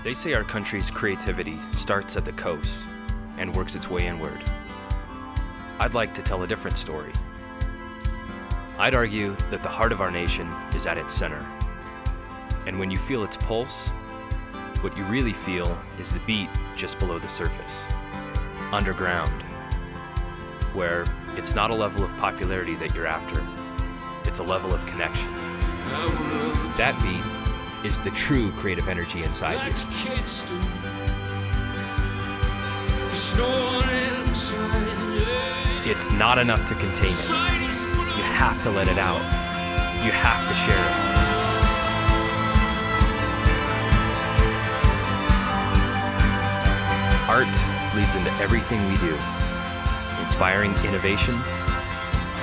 They say our country's creativity starts at the coast and works its way inward. I'd like to tell a different story. I'd argue that the heart of our nation is at its center. And when you feel its pulse, what you really feel is the beat just below the surface, underground, where it's not a level of popularity that you're after, it's a level of connection. That beat is the true creative energy inside you. It's not enough to contain it. You have to let it out. You have to share it. Art leads into everything we do, inspiring innovation,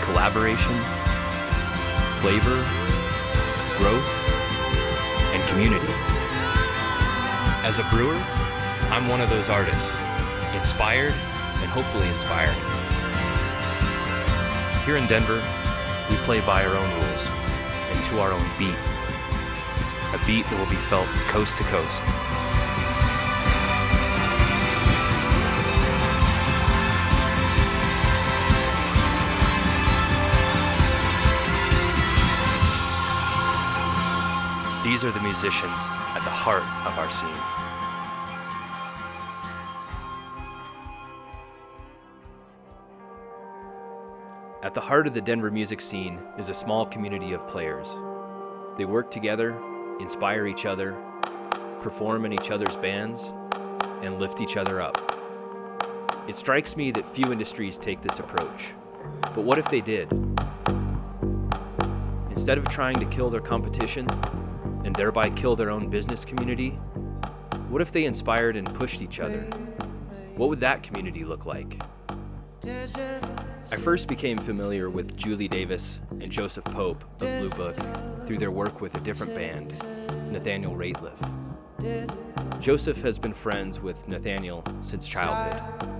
collaboration, flavor, growth, and community. As a brewer, I'm one of those artists, inspired and hopefully inspiring. Here in Denver, we play by our own rules and to our own beat, a beat that will be felt coast to coast. These are the musicians at the heart of our scene. At the heart of the Denver music scene is a small community of players. They work together, inspire each other, perform in each other's bands, and lift each other up. It strikes me that few industries take this approach. But what if they did? Instead of trying to kill their competition, and thereby kill their own business community, what if they inspired and pushed each other? What would that community look like? I first became familiar with Julie Davis and Joseph Pope of Bluebook through their work with a different band, Nathaniel Rateliff. Joseph has been friends with Nathaniel since childhood,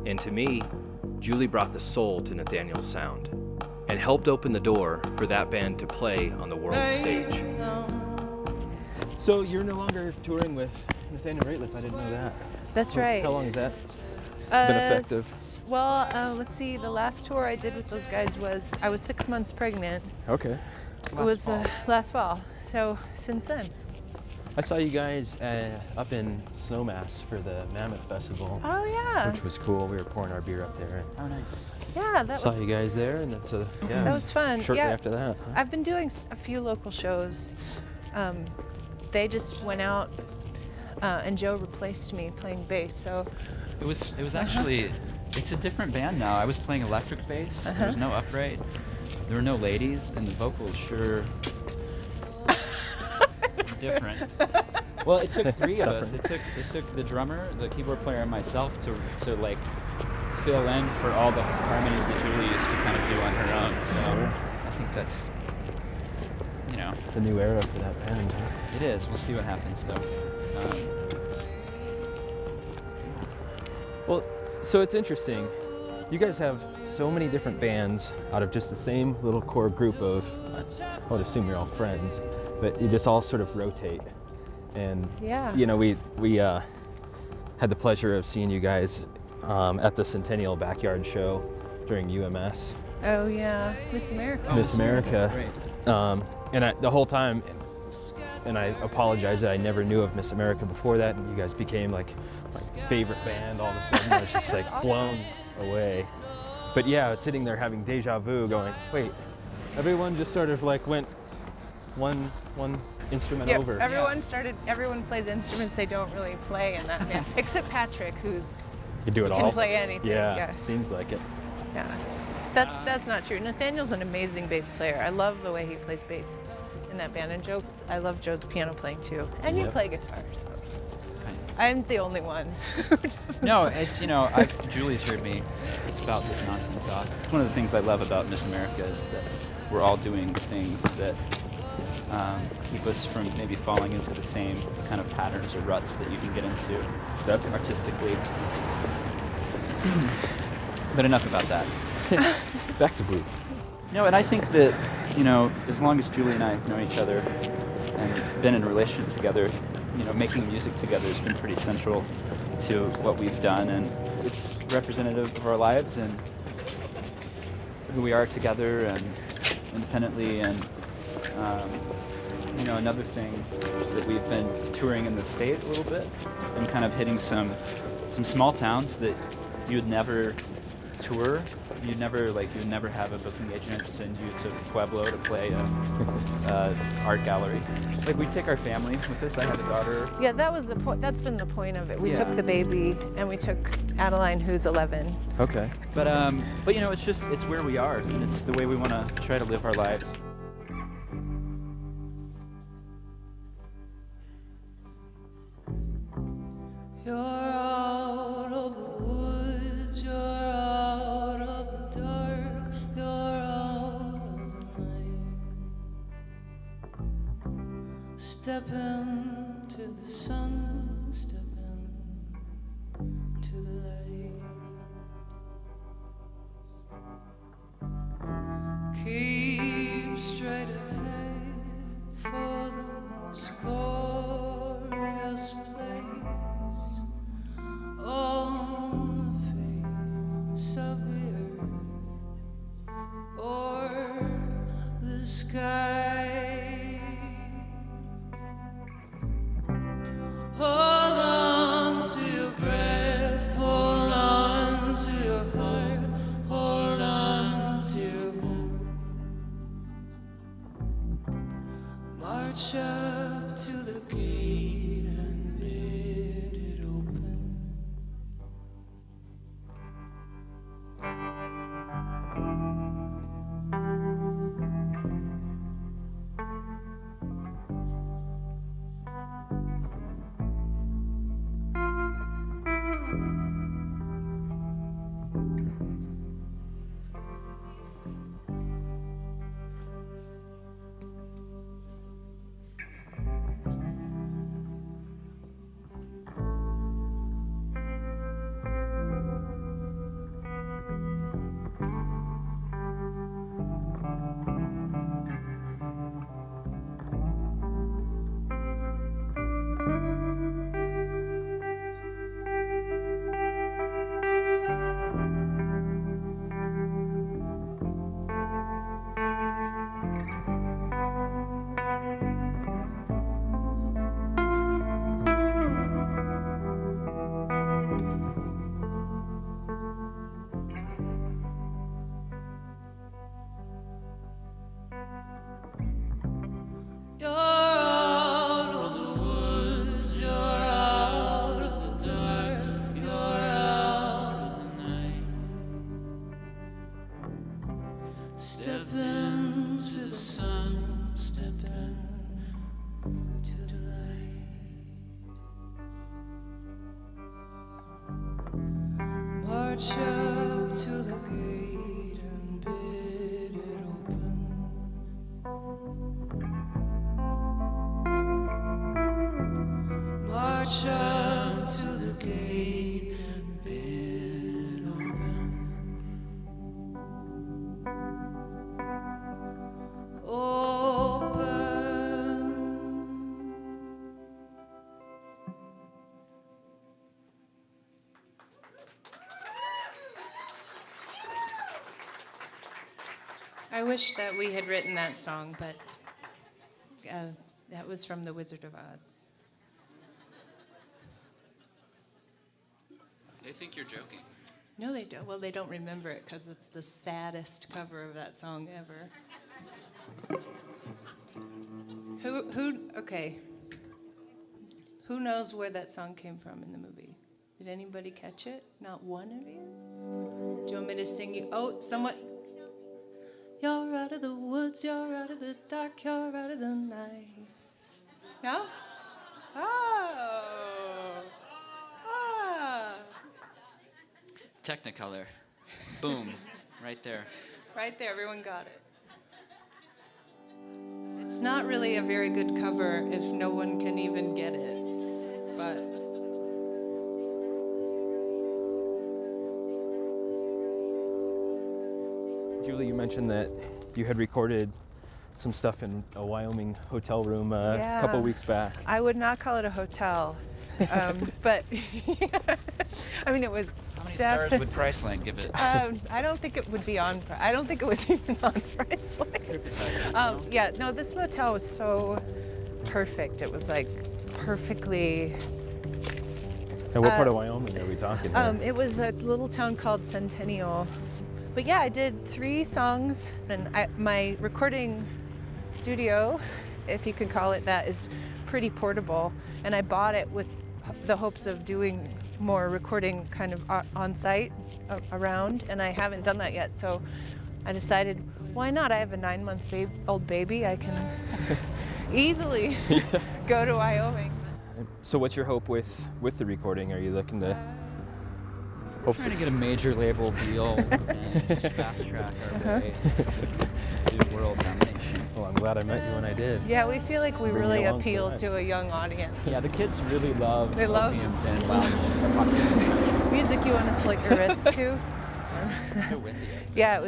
and to me, Julie brought the soul to Nathaniel's sound and helped open the door for that band to play on the world stage. So you're no longer touring with Nathaniel Rateliff. I didn't know that. That's right. How long has that been effective? Let's see. The last tour I did with those guys was I was 6 months pregnant. Okay. It was last fall. So since then. I saw you guys up in Snowmass for the Mammoth Festival. Oh yeah. Which was cool. We were pouring our beer up there. Oh nice. Yeah, that saw was. you guys there, and that's yeah. That was fun. Shortly yeah. after that. Huh? I've been doing a few local shows. They just went out, and Joe replaced me playing bass. So It was actually, it's a different band now. I was playing electric bass. There was no upright. There were no ladies, and the vocals sure different. Well, it took three of us. It took the drummer, the keyboard player, and myself to like fill in for all the harmonies that Julie used to kind of do on her own. So I think that's, you know, it's a new era for that band. it is. We'll see what happens though. Well, so it's interesting. You guys have so many different bands out of just the same little core group of, I would assume you're all friends, but you just all sort of rotate. And yeah. you know, we had the pleasure of seeing you guys at the Centennial Backyard Show during UMS. Oh yeah, Miss America. Miss America. Great. And the whole time, and I apologize that I never knew of Miss America before that, and you guys became like my favorite band all of a sudden. I was just like blown away. But yeah, I was sitting there having deja vu going, wait, everyone just sort of like went one instrument Yeah, over. everyone plays instruments they don't really play in that band, except Patrick, who's You do it all. can play anything. Yeah, seems like it. Yeah. That's not true. Nathaniel's an amazing bass player. I love the way he plays bass in that band. And Joe, I love Joe's piano playing too. And you play guitar, so I'm the only one who doesn't No, play. it's, you know, Julie's heard me spout this nonsense off. One of the things I love about Miss America is that we're all doing things that keep us from maybe falling into the same kind of patterns or ruts that you can get into artistically. But enough about that. Back to Blue. No, and I think that, you know, as long as Julie and I have known each other and been in a relationship together, making music together has been pretty central to what we've done, and it's representative of our lives and who we are together and independently. And another thing that we've been touring in the state a little bit and kind of hitting some small towns that you would never tour. You'd never have a booking agent send you to Pueblo to play a art gallery. Like, we take our family with us. I have a daughter. Yeah, that was the point. That's been the point of it. We Yeah. took the baby and we took Adeline, who's 11. Okay. But it's where we are, and it's the way we want to try to live our lives. You're out of the woods, you're out of the dark, you're out of the night. Step into the sun, step into the light. Keep straight ahead for the most glorious place on the face of the earth or the sky. Hold on to your breath, hold on to your heart, hold on to your hope. March up to the gate and bid it open. You're out of the woods, you're out of the dark, you're out of the night. Step into the sun, step into the light. March up to the gate and bid it open. March up to the gate and bid it open. Open. I wish that we had written that song, but that was from The Wizard of Oz. They think you're joking. No, they don't. Well, they don't remember it because it's the saddest cover of that song ever. Okay. Who knows where that song came from in the movie? Did anybody catch it? Not one of you? Do you want me to sing you? Oh, someone. You're out of the woods, you're out of the dark, you're out of the night. No? Oh. Ah. Technicolor. Boom. Right there. Right there, everyone got it. It's not really a very good cover if no one can even get it, but Julie, you mentioned that you had recorded some stuff in a Wyoming hotel room a Yeah. couple weeks back. I would not call it a hotel, but I mean, it was. How many stars would Priceline give it? I don't think it would be on. I don't think it was even on Priceline. Yeah, no, this motel was so perfect. It was like perfectly. And what part of Wyoming are we talking here? It was a little town called Centennial. But yeah, I did 3 songs, and my recording studio, if you could call it that, is pretty portable. And I bought it with the hopes of doing more recording kind of on site around, and I haven't done that yet. So I decided, why not? I have a 9-month-old baby. I can easily go to Wyoming. So what's your hope with the recording? Are you looking to Trying hopefully to get a major label deal and just fast track our way to world domination. Well, I'm glad I met you when I did. Yeah, we feel like we Bring you really along for appeal that. to a young audience. Yeah, the kids really love They love Opium and Lounge. music you want to slit your wrists to. It's so windy. Yeah,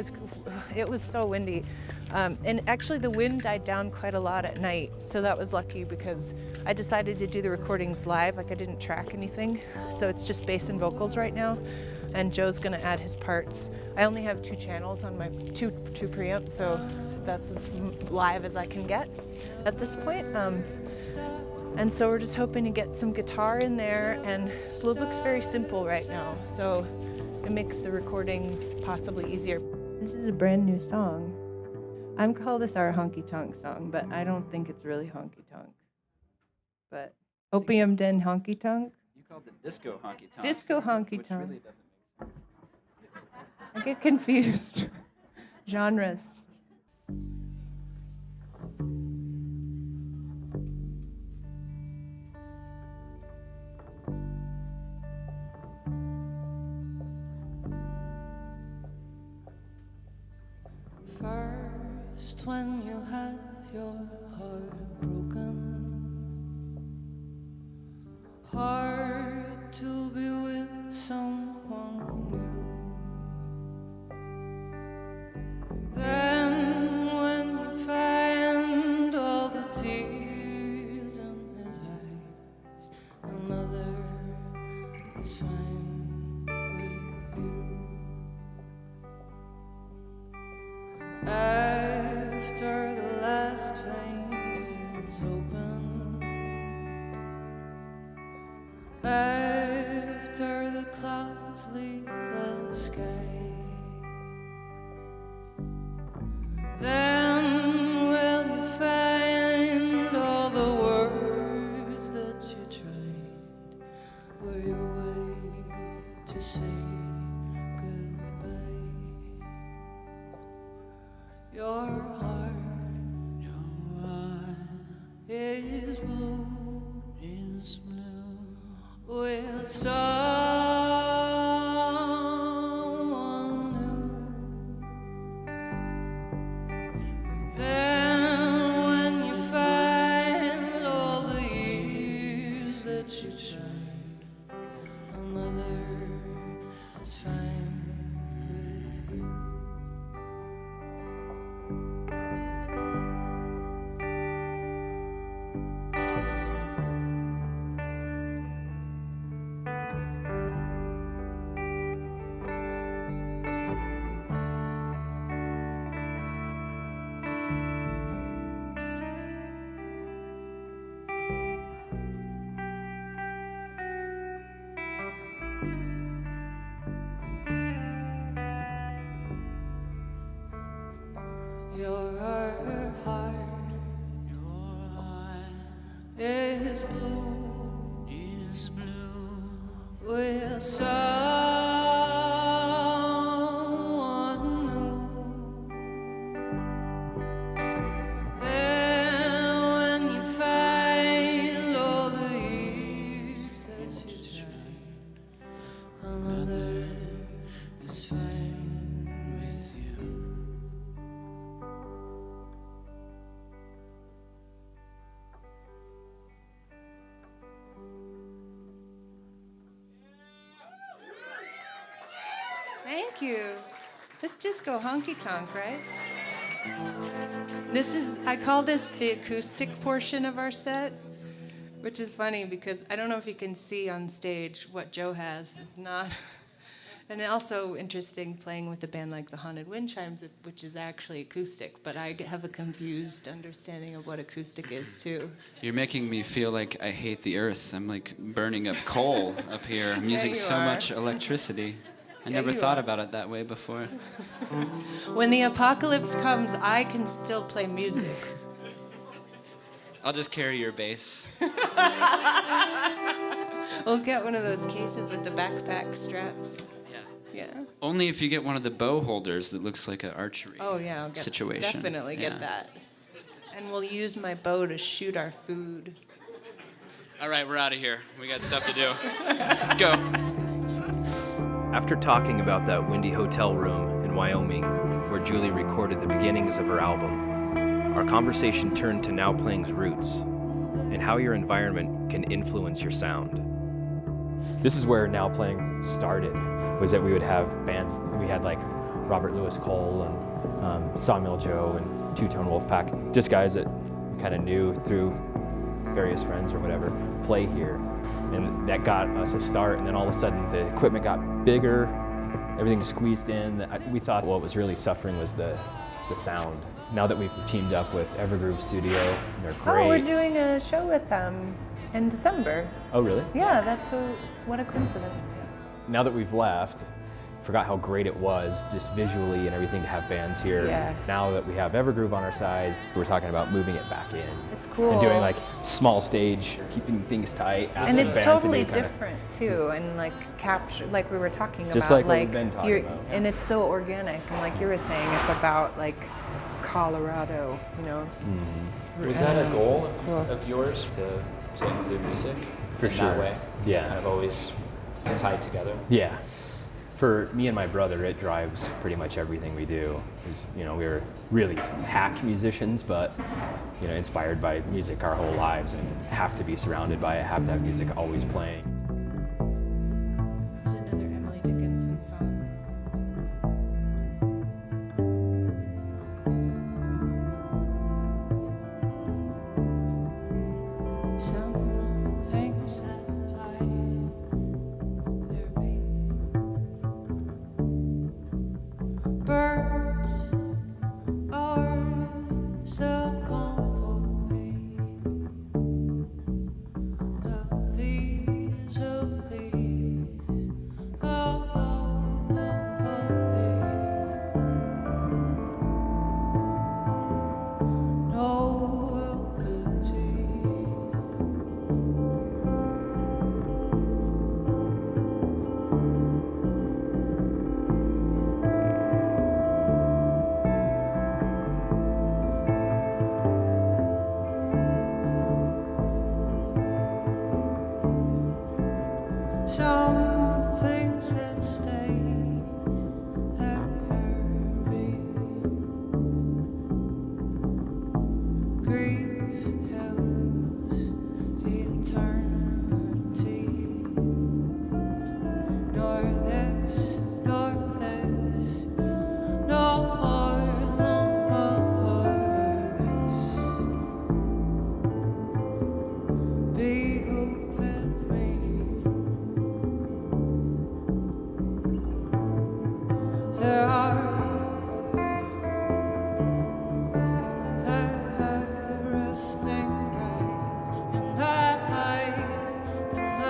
it was so windy. And actually the wind died down quite a lot at night, so that was lucky because I decided to do the recordings live, like I didn't track anything. So it's just bass and vocals right now, and Joe's gonna add his parts. I only have 2 channels on my two preamps, so that's as live as I can get at this point. And so we're just hoping to get some guitar in there, and Bluebook's very simple right now, so it makes the recordings possibly easier. This is a brand new song. I'm call this our honky tonk song, but I don't think it's really honky tonk. But Opium Den honky tonk? You called it disco honky tonk. Disco honky which tonk. really doesn't make sense. I get confused. Genres. First, when you have your heart broken, hard to be with someone new. Then, when you find all the tears in his eyes, another is fine with you. After the last flame is open, after the clouds leave the sky, then will you find all the words that you tried were your way to say goodbye. Your heart is blue, with someone new. Then when you find all the years that you tried, another is fine with you. Your heart is blue, with someone new. Then when you find all the years that you tried, another is fine with you. Thank you. This disco honky tonk, right? I call this the acoustic portion of our set, which is funny because I don't know if you can see on stage what Joe has. It's not. And also interesting playing with a band like the Haunted Wind Chimes, which is actually acoustic, but I have a confused understanding of what acoustic is too. You're making me feel like I hate the earth. I'm like burning up coal up here. I'm using so much electricity. I never thought about it that way before. When the apocalypse comes, I can still play music. I'll just carry your bass. We'll get one of those cases with the backpack straps. Yeah. Only if you get one of the bow holders that looks like an archery situation. Definitely get that. And we'll use my bow to shoot our food. All right, we're out of here. We got stuff to do. Let's go. After talking about that windy hotel room in Wyoming where Julie recorded the beginnings of her album, our conversation turned to Now Playing's roots and how your environment can influence your sound. This is where Now Playing started, was that we would have bands. We had like Robert Lewis Cole and Sawmill Joe and Two Tone Wolfpack, just guys that kind of knew through various friends or whatever, play here. And that got us a start, and then all of a sudden the equipment got bigger, everything squeezed in. We thought what was really suffering was the sound. Now that we've teamed up with Evergroove Studio, and they're great. Oh, we're doing a show with them in December. Oh, really? Yeah, what a coincidence. Now that we've left, forgot how great it was just visually and everything to have bands here. Yeah. Now that we have Evergroove on our side, we're talking about moving it back in. It's cool. And doing like small stage, keeping things tight. And it's bands totally to do kinda, different too, and like capture, like we were talking just about, like what we've been talking about. And it's so organic, and like you were saying, it's about like Colorado, you know. Was that a goal cool. of yours to include music For in sure. that way? Yeah. Kind of always tied together. Yeah. For me and my brother, it drives pretty much everything we do. We're really hack musicians, but inspired by music our whole lives and have to be surrounded by it, have to have music always playing. There's another Emily Dickinson song. Some things that fly, there be birds are so bumblebee. Of these, no pity. Some things that stay, there be grief hills, eternity. Nor this, nor this, no more, this. Be with me. There are resting right, and I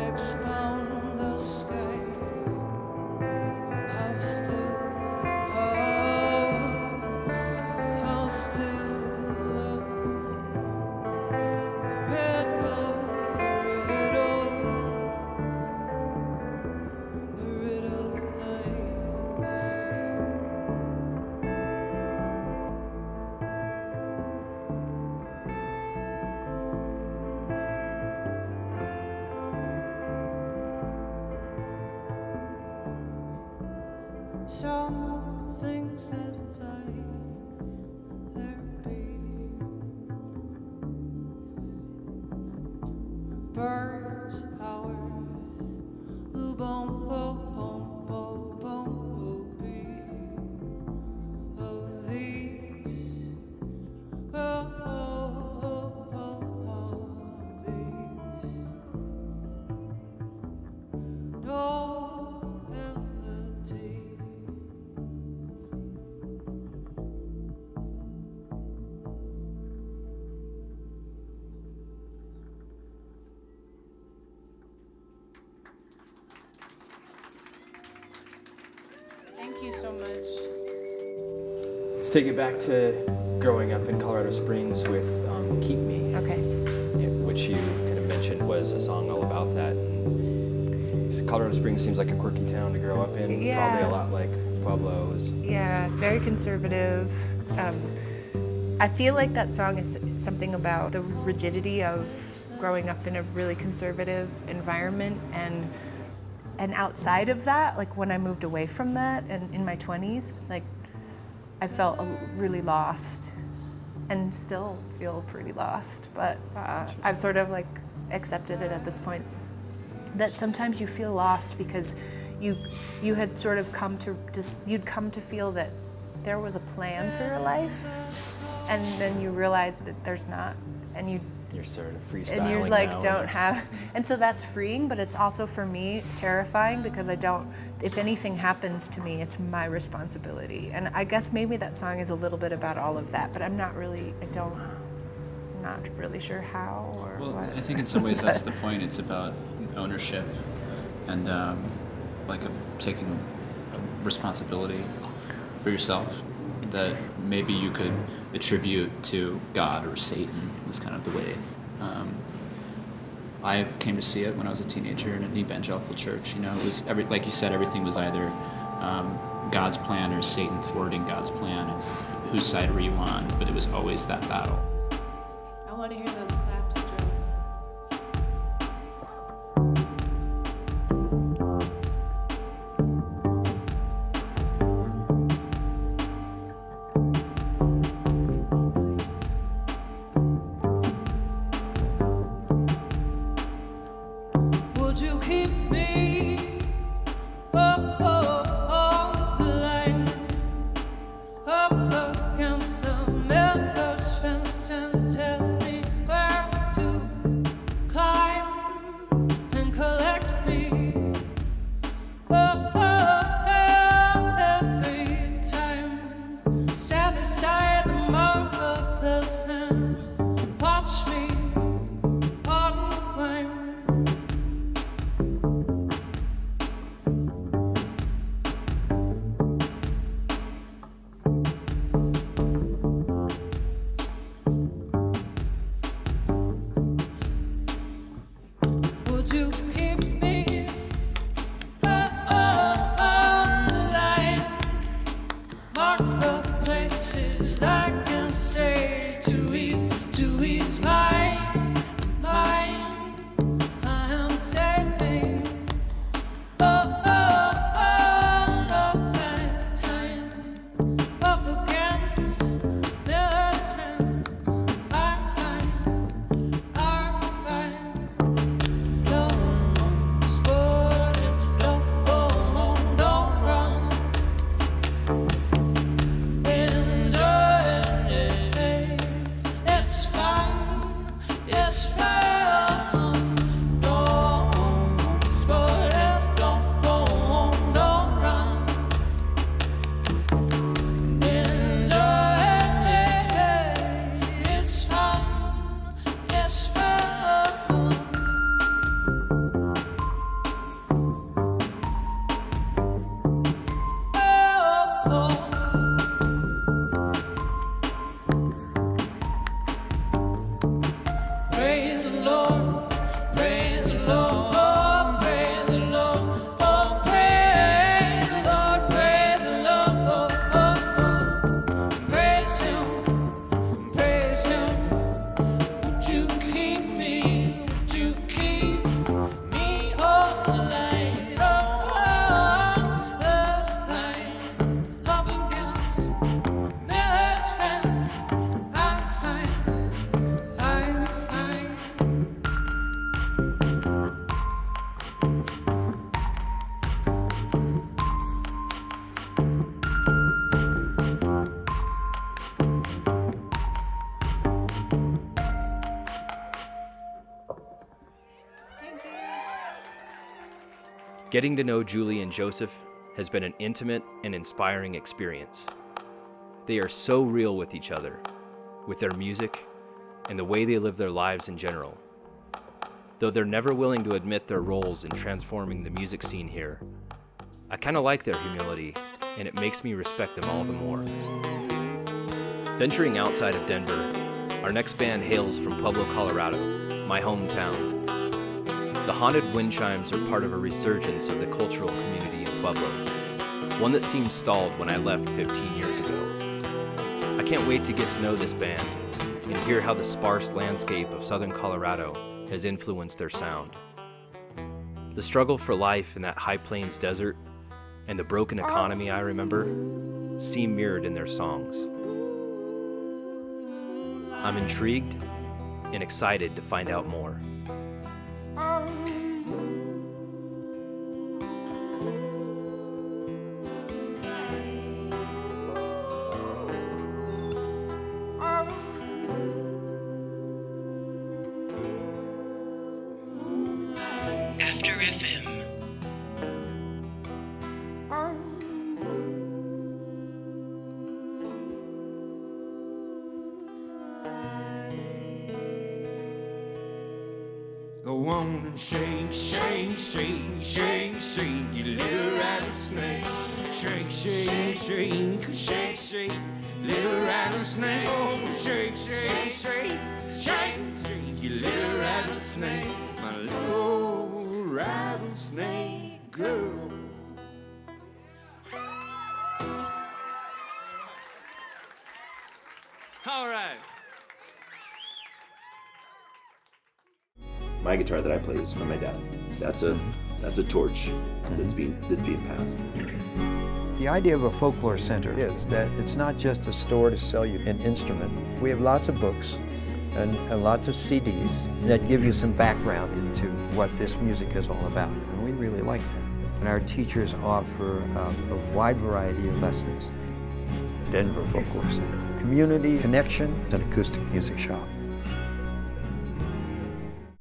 expound the sky. How still, how still, the riddle some things that fly, there be birds, our boom, boom, boom, boom, boom, boom, bee. Thank you so much. Let's take it back to growing up in Colorado Springs with Keep Me, Okay. which you kind of mentioned was a song all about that. Colorado Springs seems like a quirky town to grow up in, Yeah. probably a lot like Pueblo's. Yeah, very conservative. I feel like that song is something about the rigidity of growing up in a really conservative environment, and outside of that, like when I moved away from that and in my 20s, like I felt really lost and still feel pretty lost, but I've sort of like accepted it at this point that sometimes you feel lost because you had sort of you'd come to feel that there was a plan for your life, and then you realize that there's not, and You're sort of freestyling and you like now. don't have, and so that's freeing, but it's also for me terrifying because if anything happens to me, it's my responsibility. And I guess maybe that song is a little bit about all of that, but I'm not really sure how or Well, what. I think in some ways that's the point. It's about ownership and like taking responsibility for yourself that maybe you could attribute to God or Satan was kind of the way. I came to see it when I was a teenager in an evangelical church. You know, it was like you said, everything was either God's plan or Satan thwarting God's plan, and whose side were you on? But it was always that battle. I want to hear those claps, Joe. Would you keep me up on the line, up against the miller's fence, and tell me where to climb and collect me? Every time, stand beside the marvelous and watch me online. Would you keep me on the line? Mark the places I can say to ease my mind. I am saving all of my time up against Miller's fence. I'm fine. Don't spoil it, don't run. Enjoy it, it's fun, it's fun. Don't spoil it, don't run. Enjoy it, it's fun, it's fun. Praise the Lord, praise the Lord, oh, praise the Lord, oh, praise the Lord, praise the Lord, oh, praise Him, praise Him. Would you keep me on the line, up against Miller's fence? I'm fine. I'm fine. Getting to know Julie and Joseph has been an intimate and inspiring experience. They are so real with each other, with their music, and the way they live their lives in general. Though they're never willing to admit their roles in transforming the music scene here, I kind of like their humility and it makes me respect them all the more. Venturing outside of Denver, our next band hails from Pueblo, Colorado, my hometown. The haunted wind chimes are part of a resurgence of the cultural community in Pueblo, one that seemed stalled when I left 15 years ago. I can't wait to get to know this band and hear how the sparse landscape of southern Colorado has influenced their sound. The struggle for life in that high plains desert and the broken economy I remember seem mirrored in their songs. I'm intrigued and excited to find out more. After FM. Go on and shake, shake, shake, shake, shake, you little rattlesnake. Shake, shake, shake, shake, shake, little rattlesnake. Oh, shake, shake, shake, shake, shake, you little rattlesnake. My little rattlesnake girl. All right. My guitar that I play is from my dad. That's a torch that's being passed. The idea of a folklore center is that it's not just a store to sell you an instrument. We have lots of books and lots of CDs that give you some background into what this music is all about, and we really like that. And our teachers offer a wide variety of lessons. Denver Folklore Center. Community connection, an acoustic music shop.